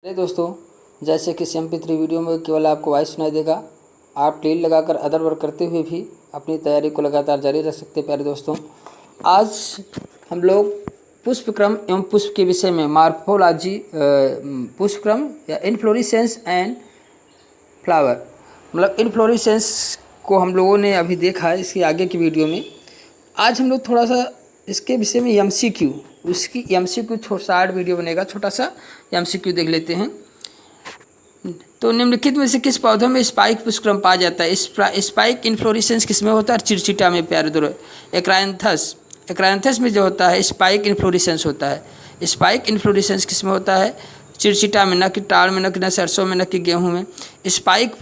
दोस्तों, जैसे कि MP3 वीडियो में केवल आपको वॉइस सुनाई देगा, आप टील लगाकर अदर वर्क करते हुए भी अपनी तैयारी को लगातार जारी रख सकते हैं। प्यारे दोस्तों, आज हम लोग पुष्पक्रम एवं पुष्प के विषय में मार्फोलॉजी, पुष्पक्रम या इनफ्लोरेसेंस एंड फ्लावर, मतलब इनफ्लोरेसेंस को हम लोगों ने अभी देखा है इसके आगे की वीडियो में। आज हम लोग थोड़ा सा इसके विषय में MCQ, उसकी MCQ शार्ट वीडियो बनेगा, छोटा सा MCQ देख लेते हैं। तो निम्नलिखित में से किस पौधों में स्पाइक पुष्पक्रम पाया जाता है? स्पाइक इन्फ्लोरेसेंस किस में होता है? चिरचिटा में। प्यारे दोस्तों, एक्रायंथस में जो होता है स्पाइक इन्फ्लोरेसेंस होता है। स्पाइक इन्फ्लोरेसेंस किस में होता है? चिरचिटा में, न कि टाल में, न कि सरसों में, न कि गेहूँ में। स्पाइक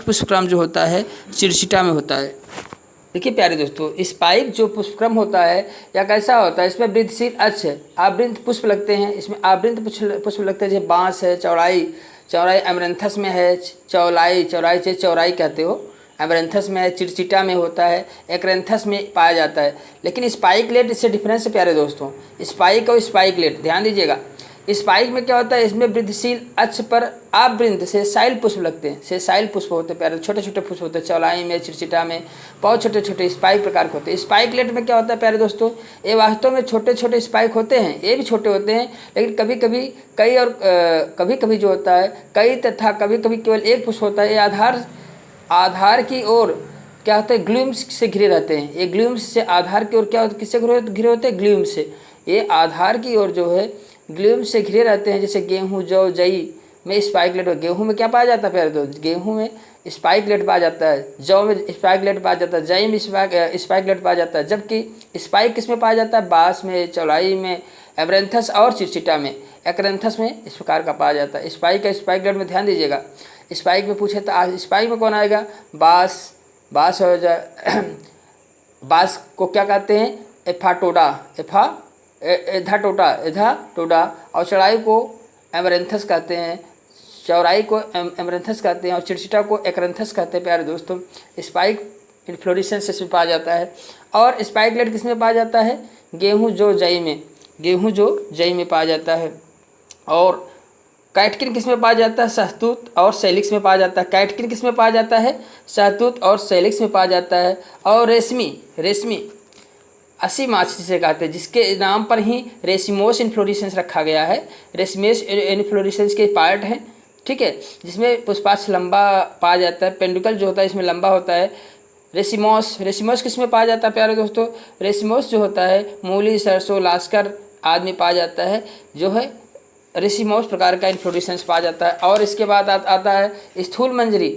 पुष्पक्रम जो होता है चिरचिटा में होता है। देखिए प्यारे दोस्तों, स्पाइक जो पुष्पक्रम होता है या कैसा होता है, इसमें वृद्धशील अक्ष है, आवृंत पुष्प लगते हैं। इसमें आवृंत पुष्प लगते हैं, जैसे बांस है, चौराई एमरंथस में है, चौराई कहते हो, एमरंथस में है, चिरचिटा में होता है, एक्रेंथस में पाया जाता है। लेकिन स्पाइकलेट इससे डिफरेंस है प्यारे दोस्तों। स्पाइक और स्पाइकलेट ध्यान दीजिएगा। स्पाइक में क्या होता है, इसमें वृद्धिशील अक्ष पर आवृंत सेसाइल पुष्प लगते हैं। सेसाइल पुष्प होते हैं प्यारे, छोटे छोटे पुष्प होते हैं। चौलाई में, चिरचिटा में बहुत छोटे छोटे स्पाइक प्रकार के होते हैं। स्पाइकलेट में क्या होता है प्यारे दोस्तों, ये वास्तव में छोटे छोटे स्पाइक होते हैं, ये भी छोटे होते हैं, लेकिन कभी कभी कई और कभी कभी जो होता है कई तथा कभी कभी केवल एक पुष्प होता है। ये आधार की ओर क्या होता है, ग्लूम्स से घिरे रहते हैं। ये ग्लूम्स से आधार की ओर क्या होता है, किससे घिरे होते हैं? ग्लूम से। ये आधार की ओर जो है ग्लूम से घिरे रहते हैं। जैसे गेहूँ, जौ, जई में स्पाइकलेट, गेहूँ में क्या पाया जाता है प्यारे दोस्त? गेहूँ में स्पाइकलेट पाया जाता है, जौ में स्पाइकलेट पाया जाता है, जई में स्पाइकलेट पाया जाता है। जबकि स्पाइक किस में पाया जाता है? बांस में, चौलाई में, एमरंथस और चिरचिटा में, एक्रेंथस में इस प्रकार का पाया जाता है। स्पाइक का स्पाइकलेट में ध्यान दीजिएगा। स्पाइक में पूछे तो स्पाइक में कौन आएगा? बांस हो जाए। बांस को क्या कहते हैं? एधाटोडा। और चौड़ाई को एमरंथस कहते हैं, चौड़ाई को एमरंथस कहते हैं, और चिरचिटा को एक्रेंथस कहते हैं। प्यारे दोस्तों, स्पाइक इन्फ्लोरेसेंस इसमें पाया जाता है। और स्पाइकलेट किस में पाया जाता है? गेहूँ जो जई में पाया जाता है। और कैटकिन किस में पाया जाता है? शहतूत और सेलिक्स में पाया जाता है। कैटकिन किस में पाया जाता है? शहतूत और सेलिक्स में पाया जाता है। और रेशमी असी माछी से कहते हैं, जिसके नाम पर ही रेसिमोस इन्फ्लोरेसेंस रखा गया है। रेसिमोस इन्फ्लोरेसेंस के पार्ट हैं, ठीक है, जिसमें पुष्पाक्ष लंबा पाया जाता है। पेंडुकल जो होता है इसमें लंबा होता है। रेसिमोस किस में पाया जाता है प्यारे दोस्तों? रेसिमोस जो होता है मूली, सरसों, लास्कर आदि में पाया जाता है, जो है रेसिमोस प्रकार का इन्फ्लोरेसेंस पाया जाता है। और इसके बाद आता है स्थूल मंजरी।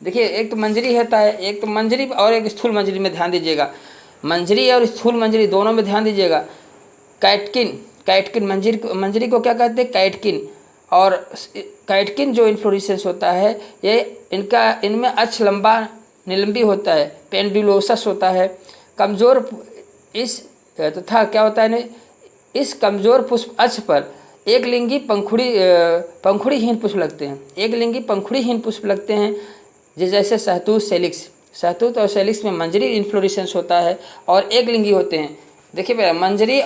देखिए, एक तो मंजरी होता है, एक तो मंजरी और एक स्थूल मंजरी में ध्यान दीजिएगा। मंजरी और स्थूल मंजरी दोनों में ध्यान दीजिएगा। कैटकिन मंजरी को क्या कहते हैं? कैटकिन। और कैटकिन जो इन्फ्लोरेसेंस होता है, ये इनमें अक्ष लंबा निलंबी होता है, पेंडुलोसस होता है। कमज़ोर तथा क्या होता है, इस कमज़ोर पुष्प अक्ष पर एक लिंगी पंखुड़ीहीन पुष्प लगते हैं। एक लिंगी पंखुड़ीहीन पुष्प लगते हैं, जैसे शहतूत और सेलिक्स में मंजरी इन्फ्लोरेसेंस होता है और एक लिंगी होते हैं। देखिए मेरा मंजरी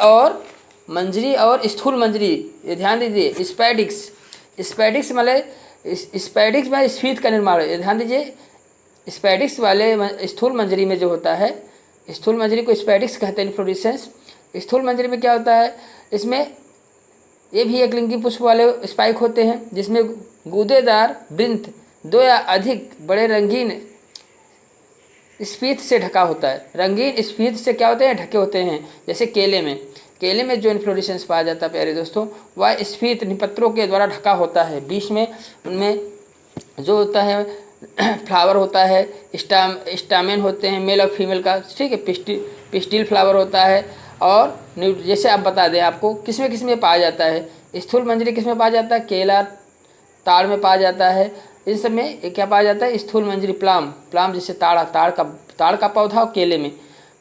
और स्थूल मंजरी, ये ध्यान दीजिए। स्पैडिक्स में स्फीत का निर्माण है, ये ध्यान दीजिए। स्पैडिक्स वाले स्थूल मंजरी में जो होता है, स्थूल मंजरी को स्पैडिक्स कहते हैं इन्फ्लोरेसेंस। स्थूल मंजरी में क्या होता है, इसमें ये भी एक लिंगी पुष्प वाले स्पाइक होते हैं, जिसमें गूदेदार वृंत दो या अधिक बड़े रंगीन स्फीत से ढका होता है। रंगीन स्फीत से क्या होते हैं? ढके होते हैं। जैसे केले में जो इन्फ्लोरेसेंस पाया जाता है प्यारे दोस्तों, वह स्फीत निपत्रों के द्वारा ढका होता है। बीच में उनमें जो होता है फ्लावर होता है, स्टामेन होते हैं, मेल और फीमेल का, ठीक है, पिस्टिल फ्लावर होता है। और जैसे आप बता दें आपको किस में पाया जाता है। स्थूल मंजरी किस में पाया जाता है? केला, ताड़ में पाया जाता है। इन सब में क्या पाया जाता है? स्थूल मंजरी, प्लाम जैसे ताड़ का पौधा, और केले में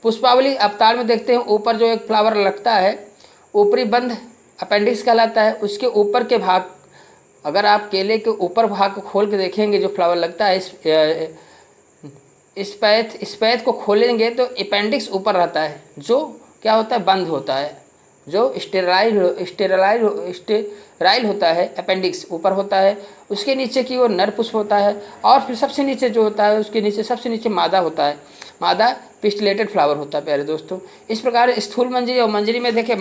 पुष्पावली। अब ताड़ में देखते हैं ऊपर जो एक फ्लावर लगता है, ऊपरी बंध अपेंडिक्स कहलाता है। उसके ऊपर के भाग, अगर आप केले के ऊपर भाग को खोल के देखेंगे जो फ्लावर लगता है, स्पैथ को खोलेंगे तो अपेंडिक्स ऊपर रहता है, जो क्या होता है? बंद होता है, जो राइल होता है, अपेंडिक्स ऊपर होता है, उसके नीचे की ओर नर पुष्प होता है, और फिर सबसे नीचे जो होता है उसके नीचे सबसे नीचे मादा होता है। मादा पिस्टिलेटेड फ्लावर होता है प्यारे दोस्तों। इस प्रकार स्थूल मंजरी और मंजरी में देखें,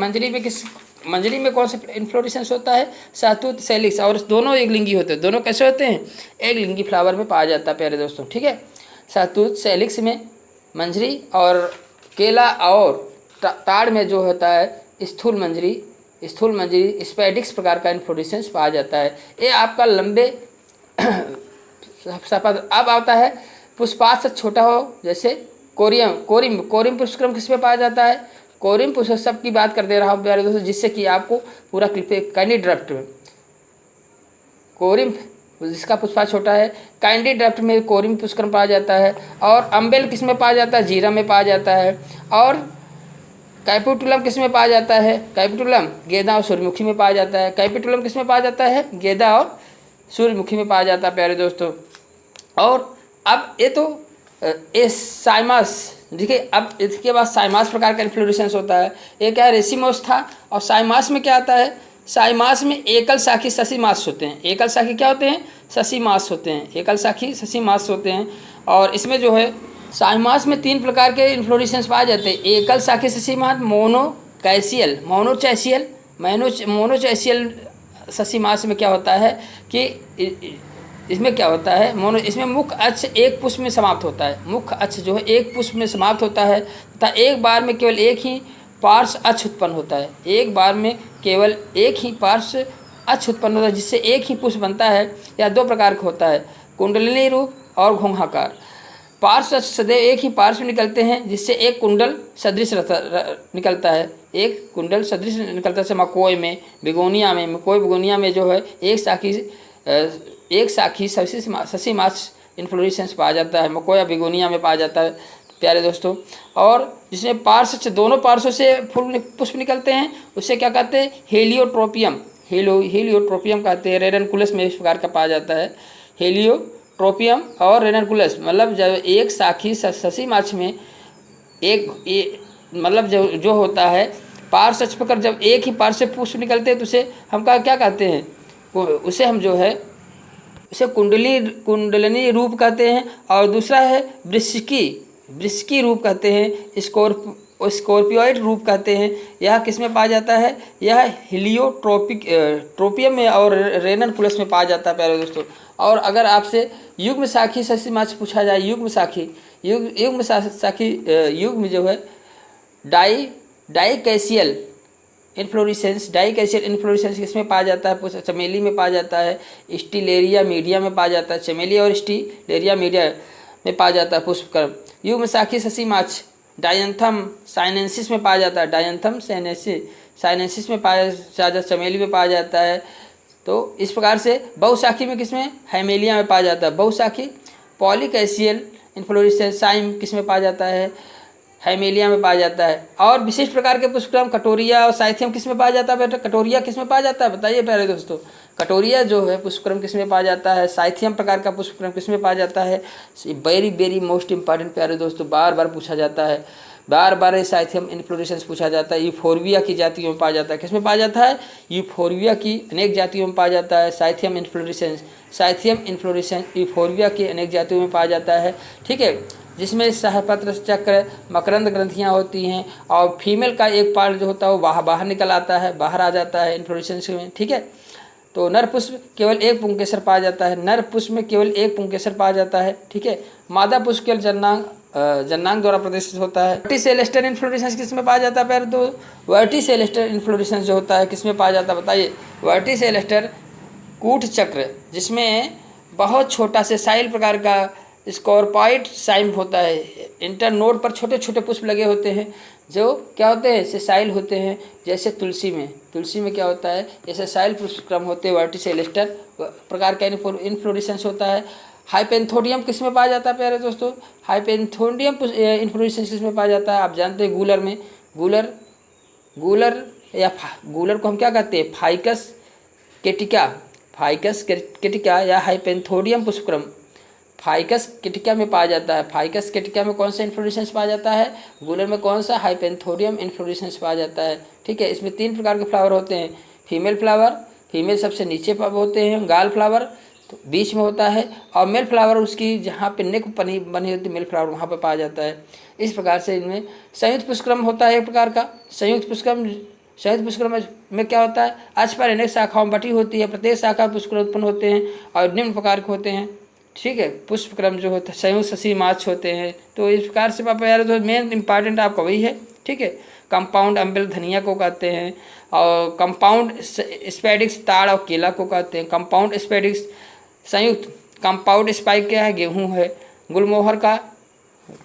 मंजरी में कौन सा इन्फ्लोरेसेंस होता है, सहतूत सेलिक्स, और दोनों एक लिंगी होते हैं। दोनों कैसे होते हैं, एक लिंगी फ्लावर में पाया जाता है प्यारे दोस्तों, ठीक है। सहतूत सेलिक्स में मंजरी, और केला और ताड़ में जो होता है स्थूल मंजरी स्पैडिक्स प्रकार का इन्फ्लोरेसेंस पाया जाता है। ये आपका लंबे अब आता है पुष्पात से छोटा हो, जैसे कोरिम पुष्पक्रम किस में पाया जाता है, कोरिम पुष्प सब की बात कर दे रहा हूँ प्यारे दोस्तों, जिससे कि आपको पूरा कैंडी ड्राफ्ट में कोरिम जिसका पुष्पा छोटा है, कैंडी ड्राफ्ट में कोरिम पुष्पक्रम पाया जाता है। और अम्बेल किस में पाया जाता है, जीरा में पाया जाता है। और कैपिटुलम किस में पाया जाता है, कैपिटुलम गेंदा और सूर्यमुखी में पाया जाता है। कैपिटुलम किस में पाया जाता है, गेंदा और सूर्यमुखी में पाया जाता है प्यारे दोस्तों। और अब ये साइमास, देखिए अब इसके बाद साइमास प्रकार का इन्फ्लोरेसेंस होता है। ये क्या है, रेसिमोस था। और साइमास में क्या आता है, साइमास में एकल शाखी ससीमास होते हैं। एकल शाखी क्या होते हैं, ससीमास होते हैं, एकल शाखी ससीमास होते हैं। और इसमें जो है साइमास में 3 प्रकार के इन्फ्लोरेसेंस पाए जाते हैं। एकल शाखी ससीमास, मोनोचैसियल ससीमास में क्या होता है कि इसमें क्या होता है, इसमें मुख्य अक्ष एक पुष्प में समाप्त होता है। मुख्य अक्ष जो है एक पुष्प में समाप्त होता है तथा एक बार में केवल एक ही पार्श्व अक्ष उत्पन्न होता है। एक बार में केवल एक ही पार्श्व अक्ष उत्पन्न होता है, जिससे एक ही पुष्प बनता है। या 2 प्रकार का होता है, कुंडलिनी रूप और घोंघाकार। पार्श्व अक्ष सदैव एक ही पार्श्व निकलते हैं, जिससे एक कुंडल सदृश निकलता है। एक कुंडल सदृश निकलता है। मकोई में, बेगोनिया में जो है एक साखी ससीमास इन्फ्लोरेसेंस पाया जाता है। मकोई या बेगोनिया में पाया जाता है प्यारे दोस्तों। और जिसमें दोनों पार्श्व से फूल पुष्प निकलते हैं, उससे क्या कहते हैं, हेलियोट्रोपियम कहते हैं। रेनकुलस में इस प्रकार का पाया जाता है, हेलियोट्रोपियम और रेनकुलस। मतलब जब एक साखी ससीमास में मतलब जो होता है पार्श्व अक्ष पर जब एक ही पार्श्व से पुष्प निकलते हैं तो उसे हम क्या कहते हैं, उसे हम जो है उसे कुंडलिनी रूप कहते हैं। और दूसरा है वृश्चिकी रूप कहते हैं, स्कॉर्पियोइड रूप कहते हैं। यह किस में पाया जाता है, यह ट्रोपियम में और रेनकुलस में पाया जाता है प्यारे दोस्तों। और अगर आपसे युग्म शाखी ससीमास पूछा जाए, युग्म जो है डाइकैसियल इन्फ्लोरेसेंस किसमें पाया जाता है, चमेली में पाया जाता है, स्टीलेरिया मीडिया में पाया जाता है। चमेली और स्टीलेरिया मीडिया में पाया जाता है पुष्पक्रम। युग्म शाखी ससीमास डायंथम साइनेंसिस में पाया जाता है, डायंथम साइनेंसिस में पाया जाता है, चमेली में पाया जाता है। तो इस प्रकार से बहुशाखी में किसमें, हाइमेलिया में पाया जाता है। बहुशाखी पॉलीकैसियल इन्फ्लोरेसेंस साइम किसमें पाया जाता है, हाइमेलिया में पाया जाता है। और विशिष्ट प्रकार के पुष्पक्रम कटोरिया और साइथियम किसमें पाया जाता है बेटा, कटोरिया किसमें पाया जाता है बताइए प्यारे दोस्तों। कटोरिया जो है पुष्पक्रम किसमें पाया जाता है, साइथियम प्रकार का पुष्पक्रम किसमें पाया जाता है। वेरी मोस्ट इंपॉर्टेंट प्यारे दोस्तों, बार बार पूछा जाता है, बार साइथियम इन्फ्लोरेसेंस पूछा जाता है। यूफोर्बिया की जातियों में पाया जाता है, किसमें पाया जाता है, यूफोर्बिया की अनेक जातियों में पाया जाता है साइथियम इन्फ्लोरेसेंस यूफोर्बिया की अनेक जातियों में पाया जाता है, ठीक है। जिसमें सहपत्र चक्र मकरंद ग्रंथियाँ होती हैं, और फीमेल का एक पार्ट जो होता है वो बाहर निकल आता है, बाहर आ जाता है इन्फ्लोरेसेंस में, ठीक है। तो नर पुष्प केवल एक पुंकेसर पाया जाता है, नर पुष्प में केवल एक पुंकेसर पाया जाता है, ठीक है। मादा पुष्प केवल जन्नांग द्वारा प्रदर्शित होता है। वर्टिसेलेस्टर इन्फ्लोरेसेंस किसमें पाया जाता है प्यारे तो, वर्टिसेलेस्टर इन्फ्लोरेसेंस जो होता है किसमें पाया जाता है बताइए। वर्टिसेलेस्टर कूट चक्र, जिसमें बहुत छोटा से साइल प्रकार का स्कॉर्पाइड साइम होता है। इंटरनोड पर छोटे छोटे पुष्प लगे होते हैं, जो क्या होते हैं, सेसाइल होते हैं। जैसे तुलसी में क्या होता है, ऐसे साइल पुष्पक्रम होते हैं। वर्टिसेलेस्टर प्रकार का इन्फ्लोरेसेंस होता है। हाइपेंथोडियम किस में पाया जाता है प्यारे दोस्तों, हाइपेंथोडियम इन्फ्लोरेसेंस किस में पाया जाता है, आप जानते हैं गूलर में, गूलर को हम क्या कहते हैं, फाइकस केटिका या हाइपेंथोडियम पुष्पक्रम फाइकस केटिका में पाया जाता है। फाइकस केटिका में कौन सा इन्फ्लोरेसेंस पाया जाता है, गूलर में कौन सा, हाइपेंथोडियम इन्फ्लोरेसेंस पाया जाता है, ठीक है। इसमें 3 प्रकार के फ्लावर होते हैं, फीमेल फीमेल सबसे नीचे पर होते हैं, गाल फ्लावर तो बीच में होता है, और मेल फ्लावर उसकी जहाँ पे नेक बनी होती है मेल फ्लावर वहाँ पर पाया जाता है। इस प्रकार से इनमें संयुक्त पुष्पक्रम होता है एक प्रकार का। संयुक्त पुष्पक्रम में क्या होता है, अक्ष पर अनेक शाखाओं में बटी होती है, प्रत्येक शाखा पुष्पक्रम उत्पन्न होते हैं और निम्न प्रकार के होते हैं। ठीक है, पुष्पक्रम जो होता है संयुक्त ससी माछ होते हैं। तो इस प्रकार से पापा यार तो मेन इंपॉर्टेंट आपका वही है। ठीक है, कंपाउंड अम्बिल धनिया को कहते हैं, और कंपाउंड स्पैडिक्स ताड़ और केला को कहते हैं। कंपाउंड स्पैडिक्स संयुक्त कंपाउंड स्पाइक क्या है, गेहूं है। गुलमोहर का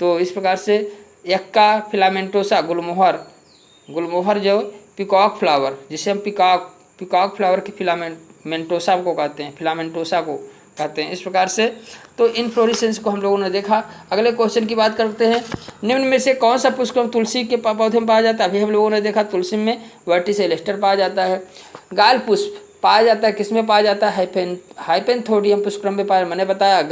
तो इस प्रकार से एक्का फिलामेंटोसा गुलमोहर जो पिकॉक फ्लावर, जिसे हम पिकॉक फ्लावर के फिलामेंटोसा को कहते हैं, इस प्रकार से। तो इनफ्लोरेसेंस को हम लोगों ने देखा। अगले क्वेश्चन की बात करते हैं, निम्न में से कौन सा पुष्पक्रम तुलसी के पौधे में पाया जाता है। अभी हम लोगों ने देखा तुलसी में वर्टिसेलेस्टर पाया जाता है। गाल पुष्प पाया जाता है किसमें पाया जाता है, हाइपेंथोडियम पुष्पक्रम में पाया। मैंने बताया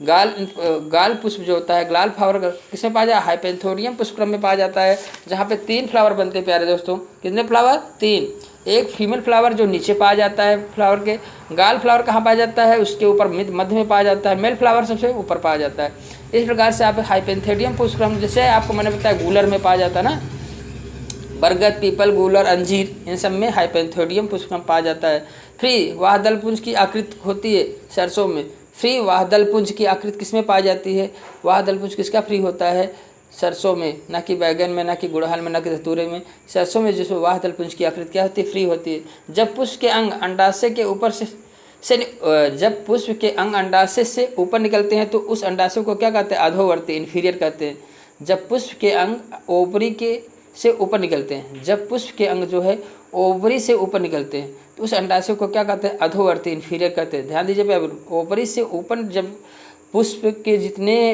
गाल पुष्प जो होता है, गाल फ्लावर किसमें पाया जाता है, हाइपेंथोडियम पुष्पक्रम में पाया जाता है, जहाँ पे 3 फ्लावर बनते हैं प्यारे दोस्तों। कितने फ्लावर, 3। एक फीमेल फ्लावर जो नीचे पाया जाता है फ्लावर के। गाल फ्लावर कहाँ पाया जाता है, उसके ऊपर मध्य में पाया जाता है। मेल फ्लावर सबसे ऊपर पाया जाता है। इस प्रकार से आप हाइपेंथोडियम पुष्पक्रम, जैसे आपको मैंने बताया गूलर में पाया जाता है ना, बरगद, पीपल, गूलर, अंजीर, इन सब में हाइपेंथोडियम पुष्पक्रम पाया जाता है। फ्री वाह दलपुंज की आकृति होती है सरसों में। फ्री वाह दलपुंज की आकृति किसमें पाई जाती है, वाह दलपुंज किसका फ्री होता है, सरसों में, ना कि बैगन में, ना कि गुड़हल में, ना कि धतूरे में। सरसों में जिसमें वाह दलपुंज की आकृति क्या होती है, फ्री होती है। जब पुष्प के अंग अंडाशय के ऊपर जब पुष्प के अंग अंडाशय से ऊपर निकलते हैं तो उस अंडाशय को क्या कहते हैं, अधोवर्ती, इन्फीरियर कहते हैं। जब पुष्प के अंग ओवरी से ऊपर निकलते हैं, जब पुष्प के अंग जो है ओवरी से ऊपर निकलते हैं तो उस अंडाशय को क्या कहते हैं, अधोवर्ती, इन्फीरियर कहते हैं। ध्यान दीजिए, ओवरी से ऊपर जब पुष्प के जितने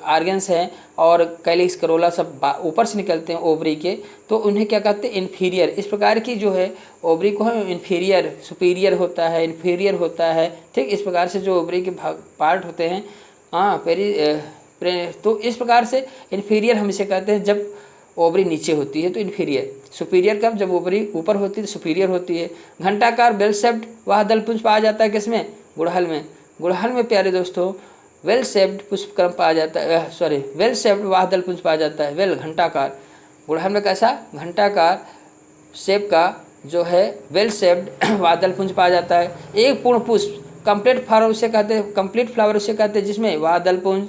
आर्गन्स हैं और कैलिक्स, करोला सब ऊपर से निकलते हैं ओवरी के, तो उन्हें क्या कहते हैं, इन्फीरियर। इस प्रकार की जो है ओवरी को है इन्फीरियर, सुपीरियर होता है, इन्फीरियर होता है। ठीक, इस प्रकार से जो ओवरी के पार्ट होते हैं, तो इस प्रकार से इन्फीरियर हम इसे कहते हैं जब ओवरी नीचे होती है तो इन्फीरियर। सुपीरियर कब, जब ओवरी ऊपर होती है तो सुपीरियर होती है। घंटाकार बेल शेप्ड वाह दलपुंज पाया जाता है किसमें, गुड़हल में। गुड़हल में प्यारे दोस्तों वेल शेप्ड पुष्पक्रम पाया जाता है, वेल शेप्ड वाह दलपुंज पाया जाता है। वेल घंटाकार, गुड़हल में कैसा, घंटाकार शेप का जो है वेल शेप्ड वाह दलपुंज पाया जाता है। एक पूर्ण पुष्प कंप्लीट फ्लावर उसे कहते हैं, कंप्लीट फ्लावर उसे कहते हैं जिसमें वाह दलपुंज,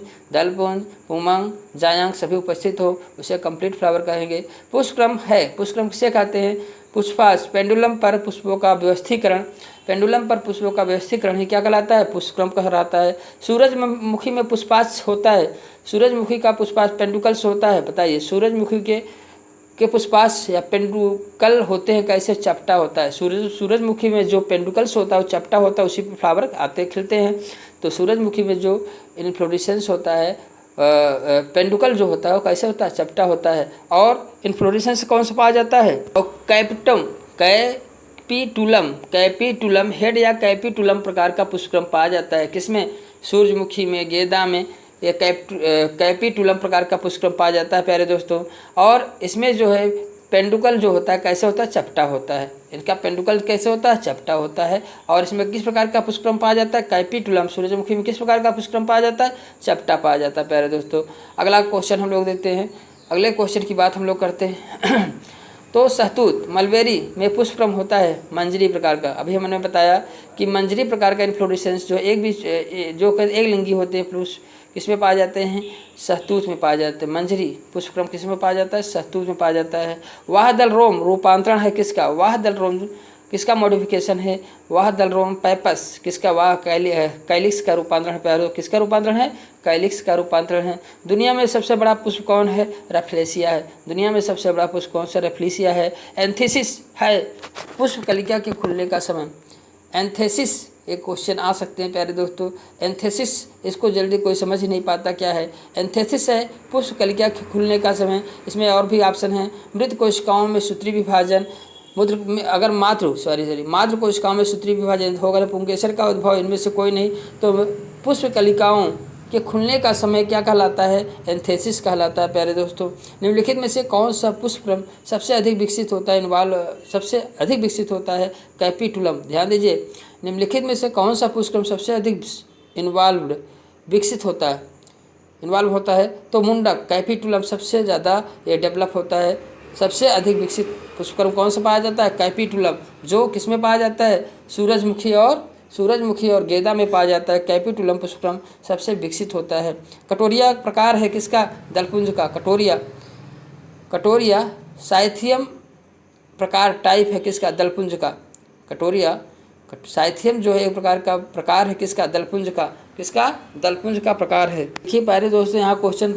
उमंग, जायंग सभी उपस्थित हो, उसे कंप्लीट फ्लावर कहेंगे। पुष्पक्रम है, पुष्पक्रम किसे कहते हैं, पुष्पास, पेंडुलम पर पुष्पों का व्यवस्थीकरण, पेंडुलम पर पुष्पों का व्यवस्थीकरण ही क्या कहलाता है, पुष्पक्रम कहलाता है। सूरजमुखी में पुष्पास होता है, सूरजमुखी का पुष्पास पेंडुकल्स होता है। बताइए सूरजमुखी के पुष्पास या पेंडुकल होते हैं कैसे, चपटा होता है। सूरजमुखी में जो पेंडुकल्स होता है वो चपटा होता है, उसी पर फ्लावर आते खिलते हैं। तो सूरजमुखी में जो इन्फ्लोरेसेंस होता है, पेंडुकल जो होता है वो कैसे होता है, चपटा होता है। और इन्फ्लोरेसेंस कौन सा पाया जाता है, और कैपिटुलम हेड या कैपिटुलम प्रकार का पुष्पक्रम पाया जाता है किसमें, सूरजमुखी में, गेंदा में, ये कैपिटुलम प्रकार का पुष्पक्रम पाया जाता है प्यारे दोस्तों। और इसमें जो है पेंडुकल जो होता है कैसे होता है, चपटा होता है। इनका पेंडुकल कैसे होता है, चपटा होता है। और इसमें किस प्रकार का पुष्पक्रम पाया जाता है, कैपिटुलम। सूरजमुखी में किस प्रकार का पुष्पक्रम पाया जाता है, चपटा पाया जाता है प्यारे दोस्तों। अगला क्वेश्चन हम लोग देखते हैं, अगले क्वेश्चन की बात हम लोग करते हैं। तो सहतूत मलबेरी में पुष्पक्रम होता है मंजरी प्रकार का। अभी हमने बताया कि मंजरी प्रकार का इन्फ्लोरेसेंस जो एक लिंगी होते हैं पुष्प किसमें पाए जाते हैं, सहतूत में पाए जाते हैं। मंजरी पुष्पक्रम किसमें पाया जाता है, सहतूत में पाया जाता है। वाह दल रोम रूपांतरण है किसका, वाह दल रोम किसका मॉडिफिकेशन है, वाह दल रोम पैपस किसका, वाह कैलिक्स का रूपांतरण है प्यारो, किसका रूपांतरण है, कैलिक्स का रूपांतरण है। दुनिया में सबसे बड़ा पुष्प कौन है, रेफ्लेसिया है। दुनिया में सबसे बड़ा पुष्प कौन सा, रेफ्लेसिया है। एंथेसिस है पुष्प कलिका के खुलने का समय। एंथेसिस एक क्वेश्चन आ सकते हैं प्यारे दोस्तों, एंथेसिस, इसको जल्दी कोई समझ ही नहीं पाता क्या है। एंथेसिस है पुष्प कलिका के खुलने का समय। इसमें और भी ऑप्शन है, मृत कोशिकाओं में सूत्री विभाजन, अगर मातृ कोशिकाओं में सूत्री विभाजन होगा, पुंकेसर का उद्भव, इनमें से कोई नहीं। तो पुष्प कलिकाओं के खुलने का समय क्या कहलाता है? एंथेसिस कहलाता है प्यारे दोस्तों। निम्नलिखित में से कौन सा पुष्पक्रम सबसे अधिक विकसित होता है? सबसे अधिक विकसित होता है कैपिटुलम। ध्यान दीजिए, निम्नलिखित में से कौन सा पुष्पक्रम सबसे अधिक विकसित होता है? तो मुंडक, कैपिटुलम सबसे ज़्यादा ये डेवलप होता है। सबसे अधिक विकसित पुष्पक्रम कौन सा पाया जाता है? कैपिटुलम, जो किस में पाया जाता है? सूरजमुखी और गेंदा में पाया जाता है। कैपिटुलम पुष्पक्रम सबसे विकसित होता है। कटोरिया प्रकार है किसका? दलपुंज का। कटोरिया साइथियम प्रकार टाइप है किसका? दलपुंज का। साइथियम जो है एक प्रकार है किसका? दलपुंज का। किसका? दलपुंज का प्रकार है। देखिए प्यारे दोस्तों, यहाँ क्वेश्चन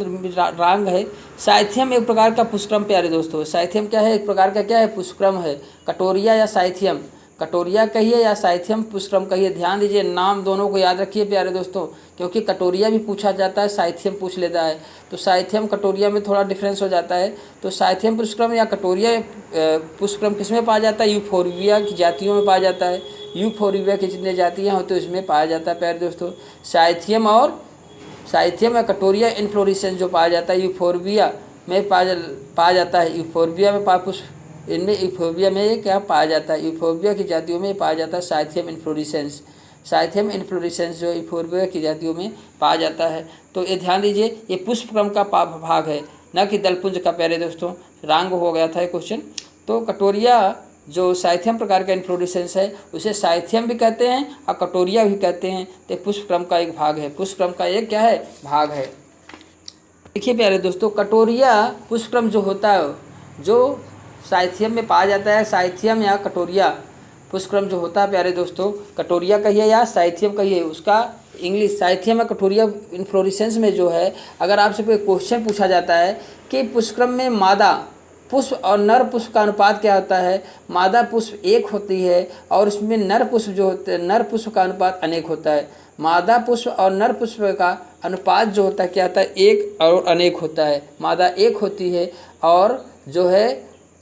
रॉन्ग है। साइथियम एक प्रकार का पुष्पक्रम प्यारे दोस्तों। साइथियम क्या है? एक प्रकार का क्या है? पुष्पक्रम है। कटोरिया या साइथियम, कटोरिया कहिए या साइथियम पुष्पक्रम कहिए, ध्यान दीजिए, नाम दोनों को याद रखिए प्यारे दोस्तों, क्योंकि कटोरिया भी पूछा जाता है, साइथियम पूछ लेता है। तो साइथियम कटोरिया में थोड़ा डिफरेंस हो जाता है। तो साइथियम पुष्पक्रम या कटोरिया पुष्पक्रम किस में पाया जाता है? यूफोर्बिया की जातियों में पाया जाता है। यूफोर्बिया की जितनी जातियाँ होती है उसमें पाया जाता है प्यारे दोस्तों। साइथियम या कटोरिया इनफ्लोरेसेंस जो पाया जाता है यूफोर्बिया में पाया जाता है। यूफोर्बिया में इनमें यूफोर्बिया में क्या पाया जाता है? यूफोर्बिया की जातियों में पाया जाता है साइथियम इनफ्लोरेसेंस। साइथियम इनफ्लोरेसेंस जो यूफोर्बिया की जातियों में पाया जाता है। तो ये ध्यान दीजिए, ये पुष्पक्रम का भाग है, न कि दलपुंज का प्यारे दोस्तों। रॉन्ग हो गया था ये क्वेश्चन। तो कटोरिया जो साइथियम प्रकार का इन्फ्लोरेसेंस है उसे साइथियम भी कहते हैं और कटोरिया भी कहते हैं। तो पुष्पक्रम का एक भाग है, पुष्पक्रम का एक क्या है? भाग है। देखिए प्यारे दोस्तों, कटोरिया पुष्पक्रम जो होता है, जो साइथियम में पाया जाता है, साइथियम या कटोरिया पुष्पक्रम जो होता है प्यारे दोस्तों, कटोरिया कहिए या साइथियम कहिए, उसका इंग्लिश साइथियम या कटोरिया इन्फ्लोरेसेंस में जो है, अगर आपसे कोई क्वेश्चन पूछा जाता है कि पुष्पक्रम में मादा पुष्प और नर पुष्प का अनुपात क्या होता है? मादा पुष्प एक होती है और उसमें नर पुष्प जो होते हैं, नर पुष्प का अनुपात अनेक होता है। मादा पुष्प और नर पुष्प का अनुपात जो होता है क्या होता है? एक और अनेक होता है। मादा एक होती है और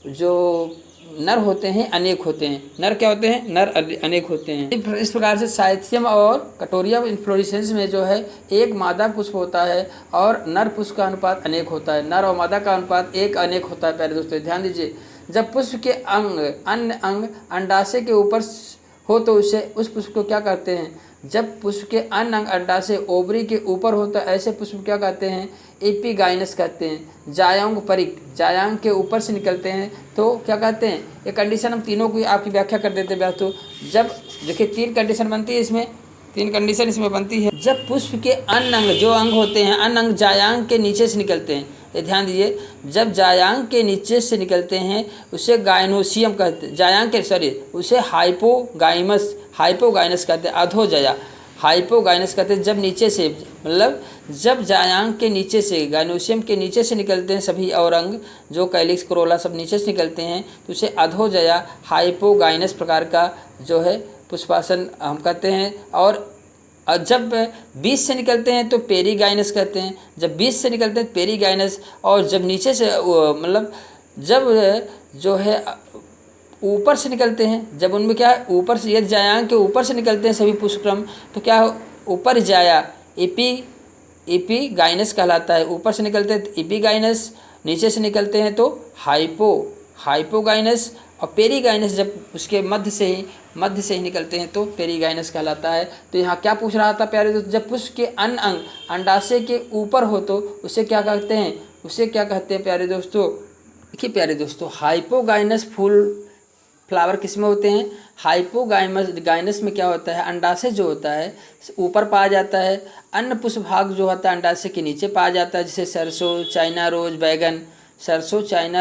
जो नर होते हैं अनेक होते हैं। नर क्या होते हैं? नर अनेक होते हैं। इस प्रकार से साइथियम और कटोरिया इन्फ्लोरेसेंस में जो है एक मादा पुष्प होता है और नर पुष्प का अनुपात अनेक होता है। नर और मादा का अनुपात एक अनेक होता है प्यारे दोस्तों। ध्यान दीजिए, जब पुष्प के अन्य अंग अंडाशय के ऊपर हो तो उस पुष्प को क्या कहते हैं? जब पुष्प के अन्य अंग अंडाशय ओवरी के ऊपर हो तो ऐसे पुष्प क्या कहते हैं? एपिगाइनस कहते हैं। जायांग परिक, जायांग के ऊपर से निकलते हैं तो क्या कहते हैं? ये कंडीशन हम तीनों की आपकी व्याख्या कर देते हैं। तो जब देखिए तीन कंडीशन बनती है इसमें, तीन कंडीशन इसमें बनती है। जब पुष्प के अन्य अंग जो अंग होते हैं, अन्य अंग जायांग के नीचे से निकलते हैं, ये ध्यान दीजिए, जब जायांग के नीचे से निकलते हैं उसे गायनोसियम कहते हैं, उसे हाइपोगाइनस कहते हैं। अधोजया हाइपोगाइनस कहते हैं। जब नीचे से, मतलब जब जायांग के नीचे से, गायनोसियम के नीचे से निकलते हैं सभी और अंग, जो कैलिक्स कोरोला सब नीचे से निकलते हैं, तो उसे अधोजया हाइपोगाइनस प्रकार का जो है पुष्पासन हम कहते हैं। और जब बीज से निकलते हैं तो पेरीगाइनस कहते हैं। जब बीज से निकलते हैं पेरीगाइनस, और जब नीचे से मतलब जब जो है ऊपर से निकलते हैं, जब उनमें क्या है ऊपर से, यदि जायांग के ऊपर से निकलते हैं सभी पुष्पक्रम तो क्या ऊपर जाया एपीगाइनस कहलाता है। ऊपर से निकलते हैं एपीगाइनस, नीचे से निकलते हैं तो हाइपोगाइनस, और पेरीगाइनस जब उसके मध्य से ही निकलते हैं तो पेरीगाइनस कहलाता है। तो यहाँ क्या पूछ रहा था प्यारे दोस्तों? जब पुष्प के अन्य अंग अंडाशय के ऊपर हो तो उसे क्या कहते हैं? उसे क्या कहते हैं प्यारे दोस्तों? देखिए प्यारे दोस्तों, हाइपोगाइनस फ्लावर किस में होते हैं? हाइपोगाइनस में क्या होता है? अंडाशय जो होता है ऊपर पाया जाता है, अन्य पुष्प भाग जो होता है अंडाशय के नीचे पाया जाता है, जैसे सरसों, चाइना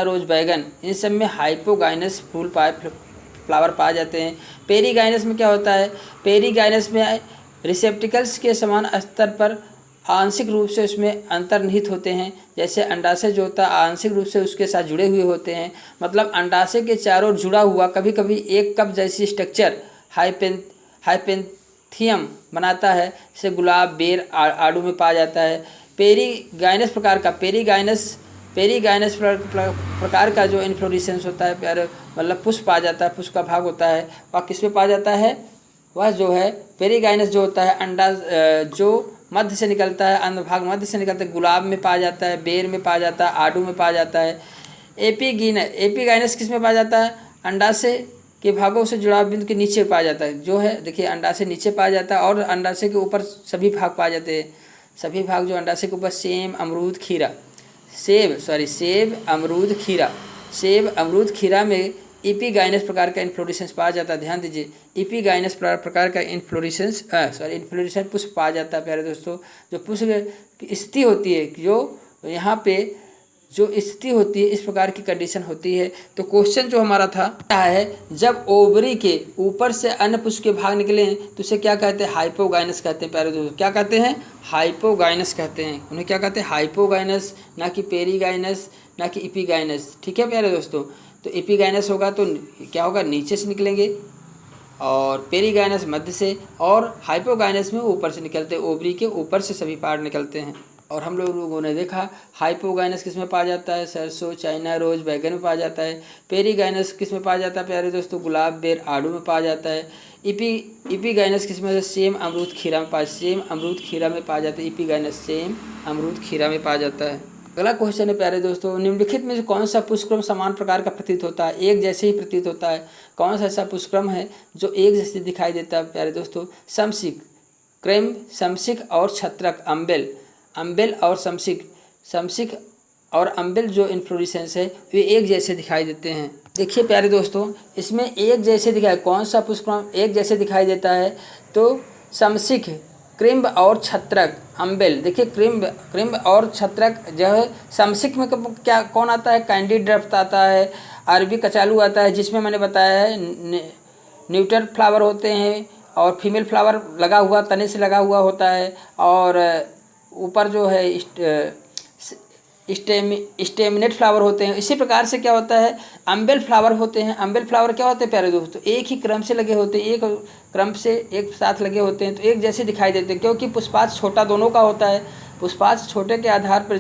रोज, बैगन, इन सब में हाइपोगाइनस फ्लावर पाए जाते हैं। पेरीगाइनस में क्या होता है? पेरीगाइनस में रिसेप्टिकल्स के समान स्तर पर आंशिक रूप से उसमें अंतर्निहित होते हैं। जैसे अंडाशय जो होता है आंशिक रूप से उसके साथ जुड़े हुए होते हैं, मतलब अंडाशय के चारों ओर जुड़ा हुआ, कभी कभी एक कप जैसी स्ट्रक्चर हाइपेंथियम बनाता है, जैसे गुलाब, बेर, आड़ू में पाया जाता है। पेरीगाइनस प्रकार का जो इन्फ्लोरेसेंस होता है प्यारे, मतलब पुष्प पाया जाता है, पुष्प का भाग होता है, वह किस में पाया जाता है? वह जो है पेरीगाइनस जो होता है अंडा जो मध्य से निकलता है, अंड भाग मध्य से निकलता है, गुलाब में पाया जाता है, बेर में पाया जाता है, आड़ू में पाया जाता है। एपीगाइनस किस में पाया जाता है? अंडाशय के भागों से जुड़ाव बिंदु के नीचे पाया जाता है, जो है देखिए अंडाशय नीचे पाया जाता है और अंडाशय के ऊपर सभी भाग पाए जाते हैं। सभी भाग जो अंडाशय के ऊपर सेब, अमरूद, खीरा, सेब, अमरूद, खीरा में एपीगाइनस प्रकार का इन्फ्लोरेसेंस पाया जाता है। ध्यान दीजिए, एपीगाइनस प्रकार का इन्फ्लोरेसेंस पुष्प पाया जाता है प्यारे दोस्तों। जो पुष्प की स्थिति होती है, जो यहाँ पे जो स्थिति होती है, इस प्रकार की कंडीशन होती है। तो क्वेश्चन जो हमारा था है, जब ओवरी के ऊपर से अन्य पुष्प के भाग निकले तो उसे क्या कहते हैं? हाइपोगाइनस कहते हैं प्यारे दोस्तों। क्या कहते हैं? हाइपोगाइनस कहते हैं। उन्हें क्या कहते हैं? हाइपोगाइनस, ना कि पेरीगाइनस, ना कि एपीगाइनस। ठीक है प्यारे दोस्तों। तो एपीगाइनस होगा तो क्या होगा? नीचे से निकलेंगे, और पेरीगाइनस मध्य से, और हाइपोगाइनस में ऊपर से निकलते हैं। ओवरी के ऊपर से सभी पार्ट निकलते हैं। और हम लोगों ने देखा हाइपोगाइनस किस में पाया जाता है? सरसों, चाइना रोज, बैगन में पाया जाता है। पेरीगाइनस किस में पाया जाता है प्यारे दोस्तों? गुलाब, बेर, आड़ू में पाया जाता है। एपीगाइनस किस में? सेम, अमरूद, खीरा में पाया जाता है। एपीगाइनस सेम, अमरूद, खीरा में पाया जाता है। अगला क्वेश्चन है प्यारे दोस्तों, निम्नलिखित में कौन सा पुष्पक्रम समान प्रकार का प्रतीत होता है? एक जैसे ही प्रतीत होता है। कौन सा ऐसा पुष्पक्रम है जो एक जैसे दिखाई देता है प्यारे दोस्तों? समशिक, क्रेम, समशिक और छत्रक, अम्बेल और समशिक और अम्बेल जो इन्फ्लोरेसेंस है वे एक जैसे दिखाई देते हैं। देखिए प्यारे दोस्तों, इसमें एक जैसे दिखाई, कौन सा पुष्पक्रम एक जैसे दिखाई देता है? तो समशिक, क्रिम्ब और छत्रक, अम्बेल। देखिए क्रिम्ब और छत्रक जो है, समशिक में क्या कौन आता है? कैंडिड ड्राफ्ट आता है, अरबी कचालू आता है, जिसमें मैंने बताया है न्यूटर फ्लावर होते हैं और फीमेल फ्लावर लगा हुआ, तने से लगा हुआ होता है, और ऊपर जो है स्टेमिनेट फ्लावर होते हैं। इसी प्रकार से क्या होता है? अम्बेल फ्लावर होते हैं। अम्बेल फ्लावर क्या होते हैं प्यारे दोस्तों? एक ही क्रम से लगे होते हैं, एक क्रम से एक साथ लगे होते हैं, तो एक जैसे दिखाई देते हैं, क्योंकि पुष्पार्थ छोटा दोनों का होता है। पुष्पार्थ छोटे के आधार पर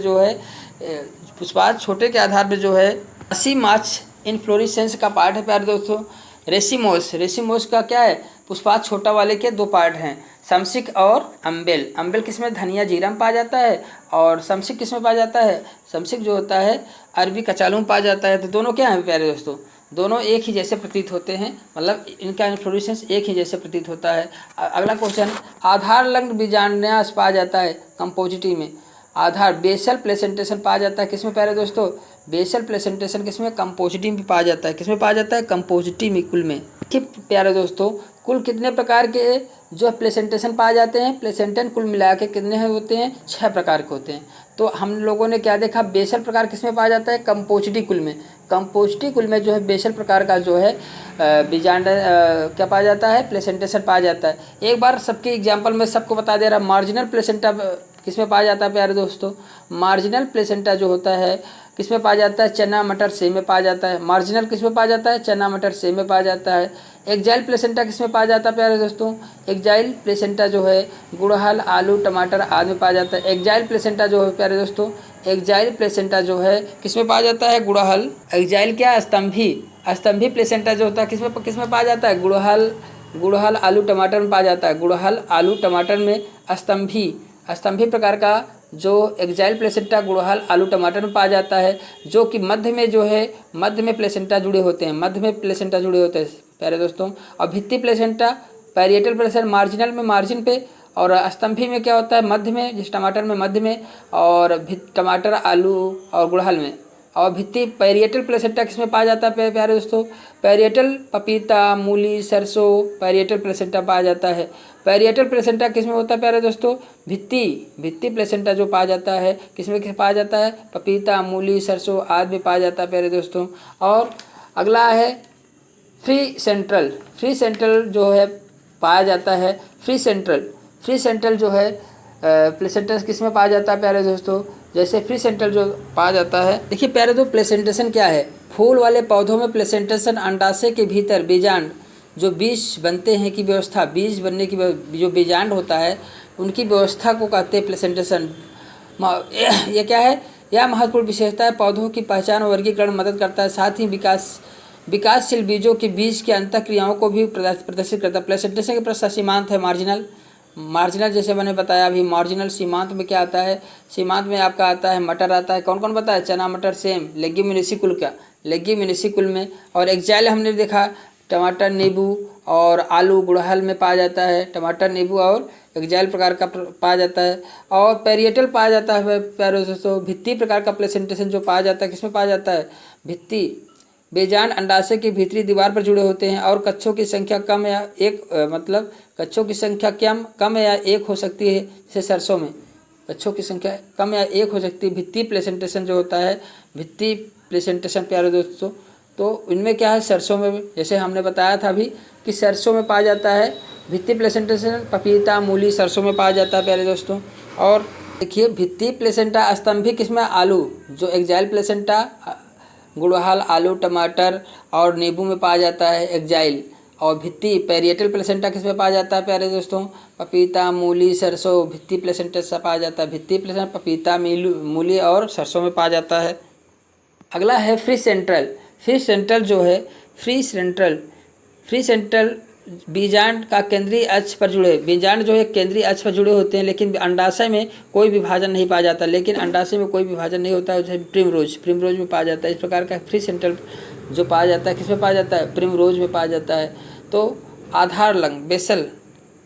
जो है असी मार्च इन्फ्लोरेसेंस का पार्ट है प्यारे दोस्तों। रेसिमोस का क्या है? पुष्पार्थ छोटा वाले के दो पार्ट हैं, समशिक और अम्बेल किसमें? धनिया, जीरा में पाया जाता है, और समशिक किसमें पाया जाता है? समशिक जो होता है अरबी कचालू में पाया जाता है। तो दोनों क्या हैं प्यारे दोस्तों? दोनों एक ही जैसे प्रतीत होते हैं, मतलब इनका इन्फ्लोरेसेंस एक ही जैसे प्रतीत होता है। अगला क्वेश्चन, आधार लग्न बीजांडन्यास पाया जाता है कंपोजिटी में। आधार बेसल प्लेसेंटेशन पाया जाता है किसमें प्यारे दोस्तों? बेसल प्लेसेंटेशन किसमें? कंपोजिटी में पाया जाता है। किसमें पाया जाता है? कंपोजिटी में, कुल में। प्यारे दोस्तों, कुल कितने प्रकार के जो प्लेसेंटेशन पाए जाते हैं? प्लेसेंटन कुल मिला के कितने होते हैं? 6 प्रकार के होते हैं। तो हम लोगों ने क्या देखा? बेसल प्रकार किसमें पाया जाता है? कंपोजिटी कुल में। कंपोजिटी कुल में जो है बेसल प्रकार का जो है बीजांड क्या पाया जाता है? प्लेसेंटेशन पाया जाता है। एक बार सबके एग्जाम्पल में सबको बता दे रहा, मार्जिनल प्लेसेंटा किसमें पाया जाता है प्यारे दोस्तों? मार्जिनल प्लेसेंटा जो होता है किसमें पाया जाता है? चना, मटर, सेब में पाया जाता है। मार्जिनल किसमें पाया जाता है? चना, मटर, सेब में पाया जाता है। एक्जाइल प्लेसेंटा किसमें पाया जाता है प्यारे दोस्तों? एक्जाइल प्लेसेंटा जो है गुड़हल, आलू, टमाटर आदि में पाया जाता है। एक्जाइल प्लेसेंटा जो है प्यारे दोस्तों, एक्जाइल प्लेसेंटा जो है किसमें पाया जाता है? गुड़हल। एक्जाइल क्या? स्तंभी प्लेसेंटा जो होता है किसमें पाया जाता है? गुड़हल, आलू, टमाटर में पाया जाता है। गुड़हल, आलू, टमाटर में स्तंभी प्रकार का जो एक्जाइल प्लेसेंटा गुड़हल, आलू, टमाटर में पाया जाता है, जो कि मध्य में प्लेसेंटा जुड़े होते हैं प्यारे दोस्तों। और भित्ति प्लेसेंटा, पैरिएटल प्लेसेंटा मार्जिनल में मार्जिन पे, और स्तंभी में क्या होता है? मध्य में, जिस टमाटर में मध्य में, और टमाटर, आलू और गुड़हल में। और भित्ति पैरिएटल प्लेसेंटा किसमें पाया जाता है प्यारे दोस्तों? पैरिएटल, पपीता, मूली, सरसों, पैरिएटल प्लेसेंटा पाया जाता है। पैरिएटल प्लेसेंटा किसमें होता है प्यारे दोस्तों? भित्ति प्लेसेंटा जो पाया जाता है किसमें पाया जाता है? पपीता, मूली, सरसों आदि में पाया जाता है प्यारे दोस्तों। और अगला है फ्री सेंट्रल जो है पाया जाता है। फ्री सेंट्रल जो है प्लेसेंटा किसमें पाया जाता है प्यारे दोस्तों? जैसे फ्री सेंट्रल जो पाया जाता है, देखिए प्यारे दोस्तों, प्लेसेंटेशन क्या है? फूल वाले पौधों में प्लेसेंटेशन अंडाशय के भीतर बीजांड जो बीज बनते हैं की व्यवस्था, बीज बनने की जो बीजांड होता है उनकी व्यवस्था को कहते हैं प्लेसेंटेशन। यह क्या है? यह महत्वपूर्ण विशेषता है, पौधों की पहचान और वर्गीकरण में मदद करता है, साथ ही विकासशील बीजों के बीज के अंतः क्रियाओं को भी प्रदर्शित करता है। प्लेसेंटेशन के प्रश्न सीमांत है, मार्जिनल मार्जिनल जैसे मैंने बताया अभी, मार्जिनल सीमांत में क्या आता है, सीमांत में आपका आता है मटर आता है, कौन कौन बताया, चना मटर सेम, लेग्यूमिनेसी कुल का, लेग्यूमिनेसी कुल में। और एक्जाइल हमने देखा टमाटर नींबू और आलू गुड़हल में पाया जाता है, टमाटर नींबू और एक्जाइल प्रकार का पाया जाता है। और पेरिएटल पाया जाता है प्यारे दोस्तों, भित्ती प्रकार का प्लेसेंटेशन जो पाया जाता है, किसमें पाया जाता है, भित्ती। बेजान अंडाशय की भीतरी दीवार पर जुड़े होते हैं और कक्षों की संख्या कम या एक मतलब कक्षों की संख्या कम या एक हो सकती है, जैसे सरसों में कक्षों की संख्या कम या एक हो सकती है। भित्ती प्लेसेंटेशन जो होता है, भित्ती प्लेसेंटेशन प्यारे दोस्तों, तो इनमें क्या है, सरसों में जैसे हमने बताया था अभी कि सरसों में पाया जाता है भित्ती प्लेसेंटेशन, पपीता मूली सरसों में पाया जाता है प्यारे दोस्तों। और देखिए भित्ती प्लेसेंटा स्तंभी किसमें, आलू, जो एक्जाइल प्लेसेंटा गुड़हल आलू टमाटर और नींबू में पाया जाता है एक्जाइल। और भित्ती पेरिएटल प्लेसेंटा किसमें पाया जाता है प्यारे दोस्तों, पपीता मूली सरसों, भित्ती प्लेसेंटा से पाया जाता है, भित्ती प्लेसेंटा पपीता मूली और सरसों में पाया जाता है। अगला है फ्री सेंट्रल। फ्री सेंट्रल जो है, फ्री सेंट्रल बीजांड का केंद्रीय अक्ष पर जुड़े, बीजांड जो है केंद्रीय अक्ष पर जुड़े होते हैं, लेकिन अंडाशय में कोई विभाजन नहीं पाया जाता, लेकिन अंडाशय में कोई विभाजन नहीं होता है, जैसे प्रिमरोज में पाया जाता है। इस प्रकार का फ्री सेंट्रल जो पाया जाता है किसमें पाया जाता है, प्रिमरोज में पाया जाता है। तो आधार लंग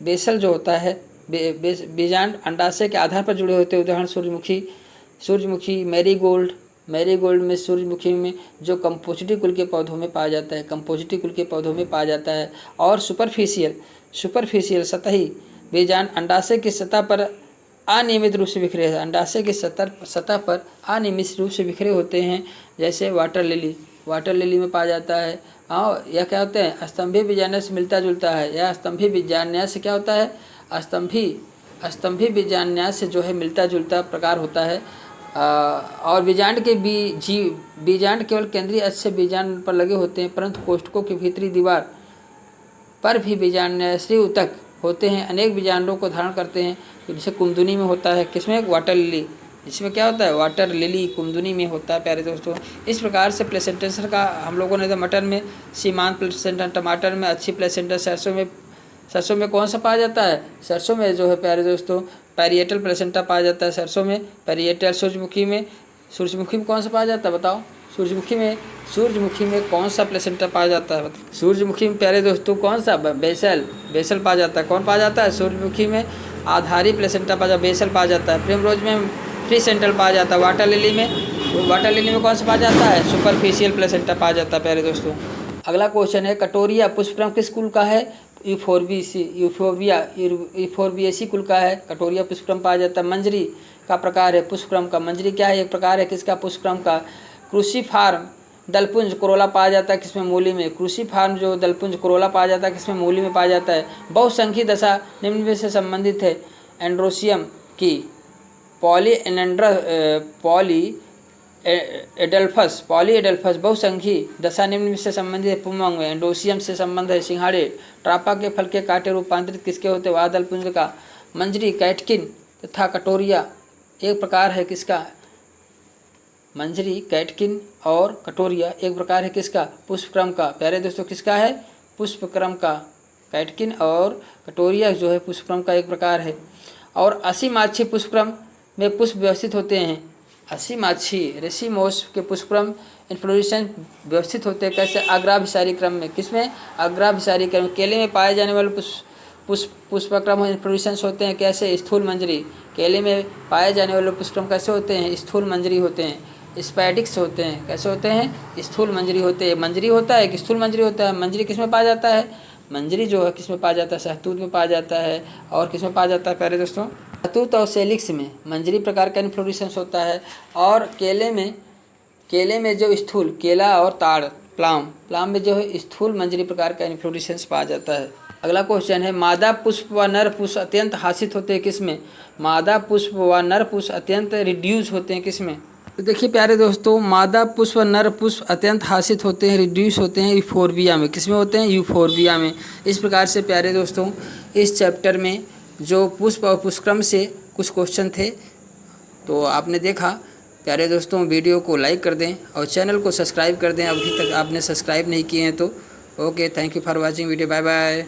बेसल जो होता है, बीजांड अंडाशय के आधार पर जुड़े होते हैं, उदाहरण सूर्यमुखी मैरीगोल्ड में, सूर्यमुखी में जो कंपोजिटी कुल के पौधों में पाया जाता है, कंपोजिटी कुल के पौधों में पाया जाता है। और सुपरफिशियल सतही बीजांड अंडाशय की सतह पर अनियमित रूप से बिखरे हैं, अंडाशय की सतह पर अनियमित रूप से बिखरे होते हैं, जैसे वाटर लिली में पाया जाता है। और यह क्या होते हैं, स्तंभी बीजांड से मिलता जुलता है, यह स्तंभी बीजांड से क्या होता है, स्तंभी बीजांड से जो है मिलता जुलता प्रकार होता है। और बीजांड के बीजांड केवल केंद्रीय अक्ष से बीजांड पर लगे होते हैं, परंतु कोष्ठकों की भीतरी दीवार पर भी बीजांडाश्री ऊतक होते हैं, अनेक बीजांडों को धारण करते हैं, जैसे कुमदुनी में होता है, किसमें, वाटर लिली, इसमें क्या होता है, वाटर लिली कुमदुनी में होता है प्यारे दोस्तों। इस प्रकार से प्लेसेंटेशन का हम लोगों ने तो मटर में सीमांत प्लेसेंटा, टमाटर में अच्छी प्लेसेंटा, सरसों में कौन सा पाया जाता है, सरसों में जो है प्यारे दोस्तों पेरिएटल प्लेसेंटा पाया जाता है, सरसों में पेरिएटल। सूरजमुखी में कौन सा पाया जाता है बताओ, सूरजमुखी में कौन सा प्लेसेंटा पाया जाता है बताओ, सूरजमुखी में प्यारे दोस्तों कौन सा, बेसल पाया जाता है, कौन पाया जाता है, सूरजमुखी में आधारी प्लेसेंटा पाया जाता है, बेसल पाया जाता है। प्रिमरोज में फ्री सेंट्रल पाया जाता है, वाटर लिली में कौन सा पाया जाता है, सुपरफिशियल प्लेसेंटा पाया जाता है प्यारे दोस्तों। अगला क्वेश्चन है, कटोरिया पुष्पक्रम किस कुल का है, यूफोर्बिएसी कुल का है, कटोरिया पुष्पक्रम पाया जाता है। मंजरी का प्रकार है पुष्पक्रम का, मंजरी क्या है, एक प्रकार है किसका, पुष्पक्रम का। क्रूसीफार्म दलपुंज कोरोला पाया जाता है किसमें, मूली में, क्रूसीफार्म जो दलपुंज कोरोला पाया जाता है किसमें, मूली में पाया जाता है। बहुसंखी दशा निम्न में से संबंधित है, एंड्रोसियम की, पॉलीएडल्फस बहुसंखी दशा निम्न से संबंधित है, पुंगमंग में। एंडोसियम से संबंध है, सिंघाड़े। ट्रापा के फल के कांटे रूपांतरित किसके होते, वादलपुंज का। मंजरी कैटकिन तथा कटोरिया एक प्रकार है किसका, मंजरी कैटकिन और कटोरिया एक प्रकार है किसका, पुष्पक्रम का। प्यारे दोस्तों किसका है, पुष्पक्रम का। कैटकिन और कटोरिया जो है पुष्पक्रम का एक प्रकार है। और असीमाक्षी पुष्पक्रम में पुष्प व्यवस्थित होते हैं, असीमाक्षी रेसिमोस के पुष्पक्रम इन्फ्लोरेसेंस व्यवस्थित होते हैं कैसे, अग्राभिसारी क्रम में, किसमें, अग्राभिसारी क्रम। केले में पाए जाने वाले पुष्पक्रम इन्फ्लोरेसेंस होते हैं कैसे, स्थूल मंजरी। केले में पाए जाने वाले पुष्पक्रम कैसे होते हैं, स्थूल मंजरी होते हैं। स्पैडिक्स होते हैं, कैसे होते हैं, स्थूल मंजरी होते हैं। मंजरी होता है कि स्थूल मंजरी होता है, मंजरी किसमें पाया जाता है, मंजरी जो है किसमें पाया जाता है, सहतूत में पाया जाता है। और किसमें पाया जाता है प्यारे दोस्तों, सहतूत और सेलिक्स में मंजरी प्रकार का इन्फ्लोरेसेंस होता है। और केले में जो स्थूल, केला और ताड़ प्लाम में जो है स्थूल मंजरी प्रकार का इन्फ्लोरेसेंस पाया जाता है। अगला क्वेश्चन है, मादा पुष्प व नर पुष्प अत्यंत हासित होते हैं किसमें, मादा पुष्प व नर पुष्प अत्यंत रिड्यूस होते हैं किसमें। तो देखिए प्यारे दोस्तों, मादा पुष्प व नर पुष्प अत्यंत हासित होते हैं, रिड्यूस होते हैं यूफोर्बिया में। किसमें होते हैं, यूफोर्बिया में। इस प्रकार से प्यारे दोस्तों इस चैप्टर में जो पुष्प और पुष्पक्रम से कुछ क्वेश्चन थे तो आपने देखा। प्यारे दोस्तों वीडियो को लाइक कर दें और चैनल को सब्सक्राइब कर दें, अभी तक आपने सब्सक्राइब नहीं किए हैं तो। Okay, thank you for watching video, bye bye.